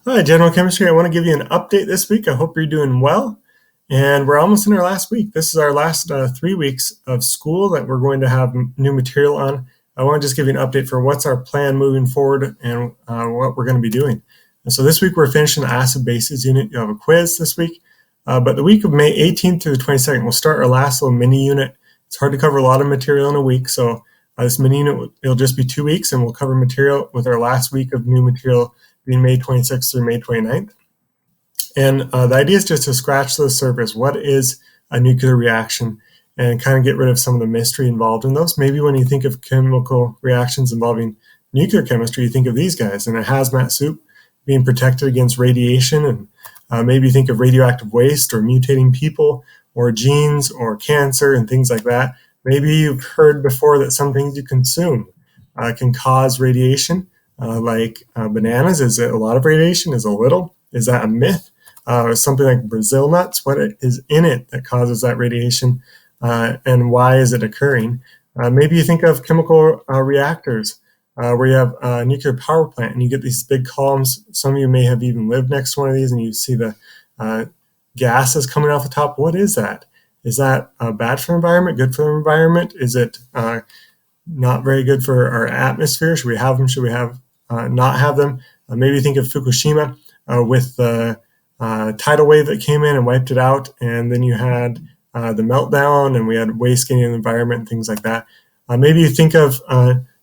Hi, General Chemistry. I want to give you an update this week. I hope you're doing well. And we're almost in our last week. This is our last 3 weeks of school that we're going to have new material on. I want to just give you an update for what's our plan moving forward and what we're going to be doing. And so this week we're finishing the acid bases unit. You have a quiz this week. But the week of May 18th through the 22nd, we'll start our last little mini unit. It's hard to cover a lot of material in a week. So this mini unit, it'll just be 2 weeks and we'll cover material with our last week of new material being May 26th through May 29th. And the idea is just to scratch the surface. What is a nuclear reaction? And kind of get rid of some of the mystery involved in those. Maybe when you think of chemical reactions involving nuclear chemistry, you think of these guys in a hazmat suit being protected against radiation. And maybe you think of radioactive waste or mutating people or genes or cancer and things like that. Maybe you've heard before that some things you consume can cause radiation. Like bananas, is it a lot of radiation? Is it a little? Is that a myth? Something like Brazil nuts, what is in it that causes that radiation and why is it occurring? Maybe you think of chemical reactors where you have a nuclear power plant and you get these big columns. Some of you may have even lived next to one of these and you see the gases coming off the top. What is that? Is that bad for the environment, good for the environment? Is it not very good for our atmosphere? Should we have them? Should we have not have them? Maybe think of Fukushima with the tidal wave that came in and wiped it out, and then you had the meltdown, and we had waste getting in the environment and things like that. Maybe you think of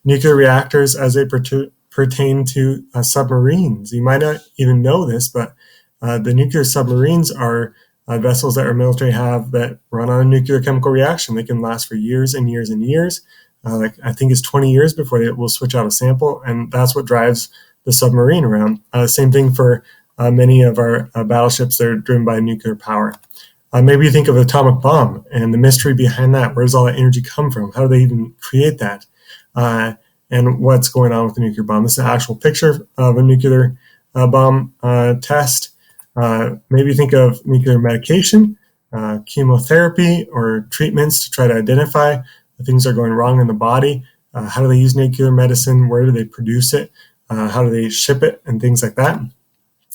nuclear reactors as they pertain to submarines. You might not even know this, but the nuclear submarines are vessels that our military have that run on a nuclear chemical reaction. They can last for years and years and years. Like I think it's 20 years before they will switch out a sample, and that's what drives the submarine around. Same thing for many of our battleships that are driven by nuclear power. Maybe you think of an atomic bomb and the mystery behind that. Where does all that energy come from? How do they even create that? And what's going on with the nuclear bomb? This is an actual picture of a nuclear bomb test. Maybe think of nuclear medication, chemotherapy, or treatments to try to identify things that are going wrong in the body. How do they use nuclear medicine? Where do they produce it? How do they ship it? And things like that.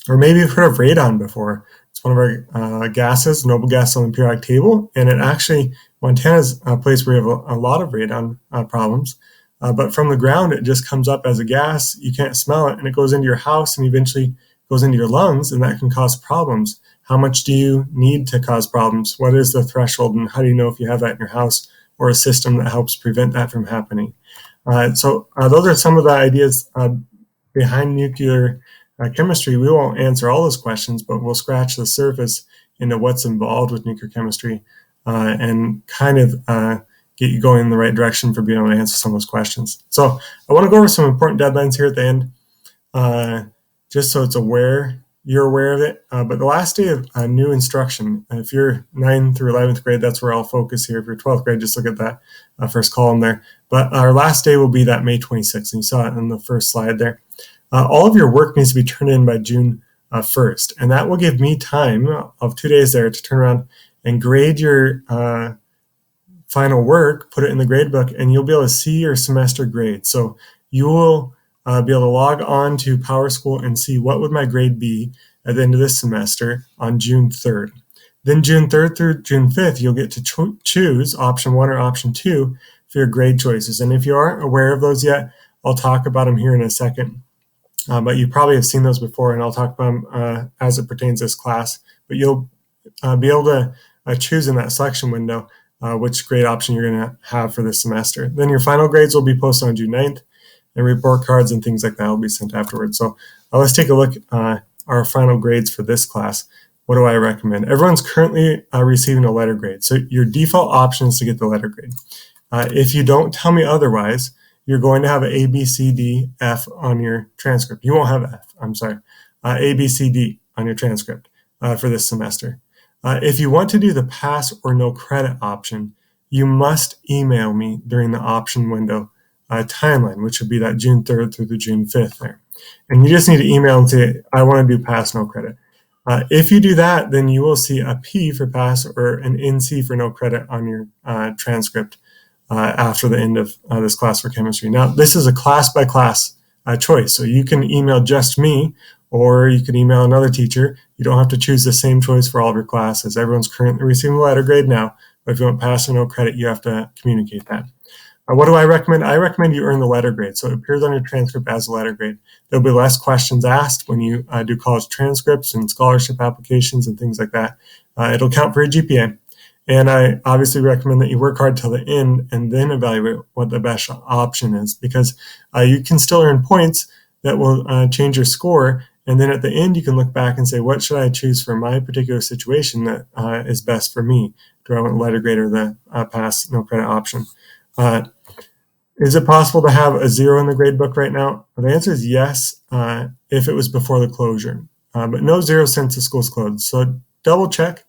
Or maybe you've heard of radon before. It's one of our gases, noble gas on the periodic table. And it actually, Montana's a place where we have a lot of radon problems. But from the ground, it just comes up as a gas. You can't smell it. And it goes into your house and eventually goes into your lungs. And that can cause problems. How much do you need to cause problems? What is the threshold? And how do you know if you have that in your house or a system that helps prevent that from happening? So those are some of the ideas behind nuclear chemistry. We won't answer all those questions, but we'll scratch the surface into what's involved with nuclear chemistry and kind of get you going in the right direction for being able to answer some of those questions. So I want to go over some important deadlines here at the end, just so you're aware of it. But the last day of new instruction, if you're 9th through 11th grade, that's where I'll focus here. If you're 12th grade, just look at that first column there. But our last day will be that May 26th, and you saw it on the first slide there. All of your work needs to be turned in by June 1st, and that will give me time of 2 days there to turn around and grade your final work, put it in the grade book, and you'll be able to see your semester grade. So you will be able to log on to PowerSchool and see what would my grade be at the end of this semester on June 3rd. Then June 3rd through June 5th, you'll get to choose option 1 or option 2 for your grade choices. And if you aren't aware of those yet, I'll talk about them here in a second. But you probably have seen those before, and I'll talk about them as it pertains to this class. But you'll be able to choose in that selection window which grade option you're going to have for this semester. Then your final grades will be posted on June 9th, and report cards and things like that will be sent afterwards. So let's take a look at our final grades for this class. What do I recommend? Everyone's currently receiving a letter grade. So your default option is to get the letter grade. If you don't tell me otherwise, you're going to have an A, B, C, D, F on your transcript. You won't have F, I'm sorry. A, B, C, D on your transcript for this semester. If you want to do the pass or no credit option, you must email me during the option window timeline, which would be that June 3rd through the June 5th there. And you just need to email and say, I want to do pass, no credit. If you do that, then you will see a P for pass or an NC for no credit on your transcript after the end of this class for chemistry. Now, this is a class-by-class choice, so you can email just me, or you can email another teacher. You don't have to choose the same choice for all of your classes. Everyone's currently receiving a letter grade now, but if you want pass or no credit, you have to communicate that. What do I recommend? I recommend you earn the letter grade, so it appears on your transcript as a letter grade. There'll be less questions asked when you do college transcripts and scholarship applications and things like that. It'll count for your GPA. And I obviously recommend that you work hard till the end and then evaluate what the best option is, because you can still earn points that will change your score. And then at the end, you can look back and say, what should I choose for my particular situation that is best for me? Do I want the letter grade or the pass, no credit option? Is it possible to have a 0 in the grade book right now? Well, the answer is yes, if it was before the closure, but no 0 since the school's closed. So double check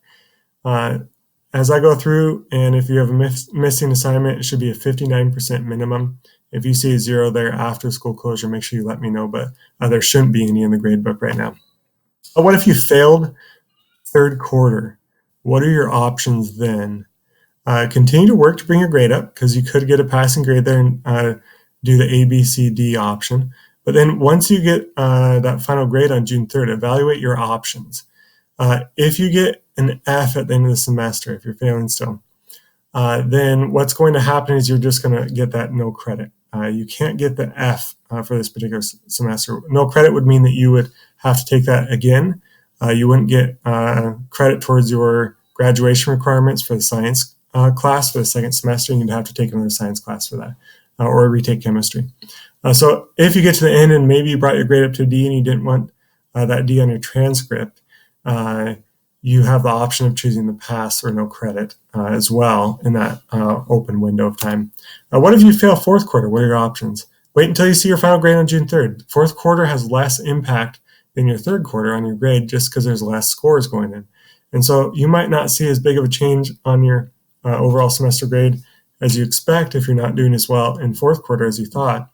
as I go through, and if you have a missing assignment, it should be a 59% minimum. If you see a 0 there after school closure, make sure you let me know, but there shouldn't be any in the grade book right now. What if you failed third quarter? What are your options then? Continue to work to bring your grade up, because you could get a passing grade there and do the A, B, C, D option. But then once you get that final grade on June 3rd, evaluate your options. If you get an F at the end of the semester, if you're failing still, then what's going to happen is you're just going to get that no credit. You can't get the F for this particular semester. No credit would mean that you would have to take that again. You wouldn't get credit towards your graduation requirements for the science class for the second semester, and you'd have to take another science class for that, or retake chemistry. So if you get to the end and maybe you brought your grade up to a D and you didn't want that D on your transcript, you have the option of choosing the pass or no credit as well in that open window of time. What if you fail fourth quarter? What are your options? Wait until you see your final grade on June 3rd. Fourth quarter has less impact than your third quarter on your grade, just because there's less scores going in. And so you might not see as big of a change on your overall semester grade as you expect if you're not doing as well in fourth quarter as you thought.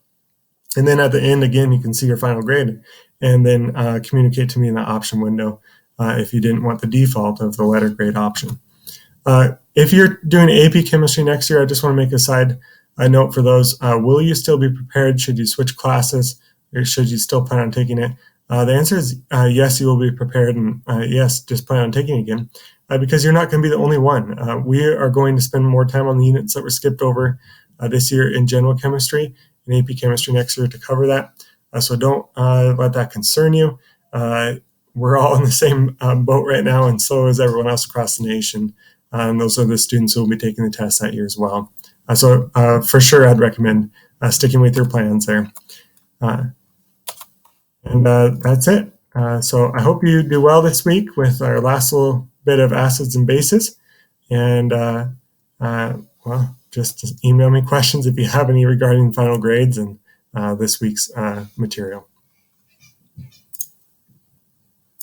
And then at the end, again, you can see your final grade and then communicate to me in the option window if you didn't want the default of the letter grade option. If you're doing AP chemistry next year, I just want to make a side note for those. Will you still be prepared? Should you switch classes, or should you still plan on taking it? The answer is yes, you will be prepared, and yes, just plan on taking it again, because you're not going to be the only one. We are going to spend more time on the units that were skipped over this year in general chemistry and AP chemistry next year to cover that. So don't let that concern you. We're all in the same boat right now, and so is everyone else across the nation. And those are the students who will be taking the test that year as well. So for sure, I'd recommend sticking with your plans there. And that's it. So I hope you do well this week with our last little bit of acids and bases. And well, just email me questions if you have any regarding final grades and this week's material.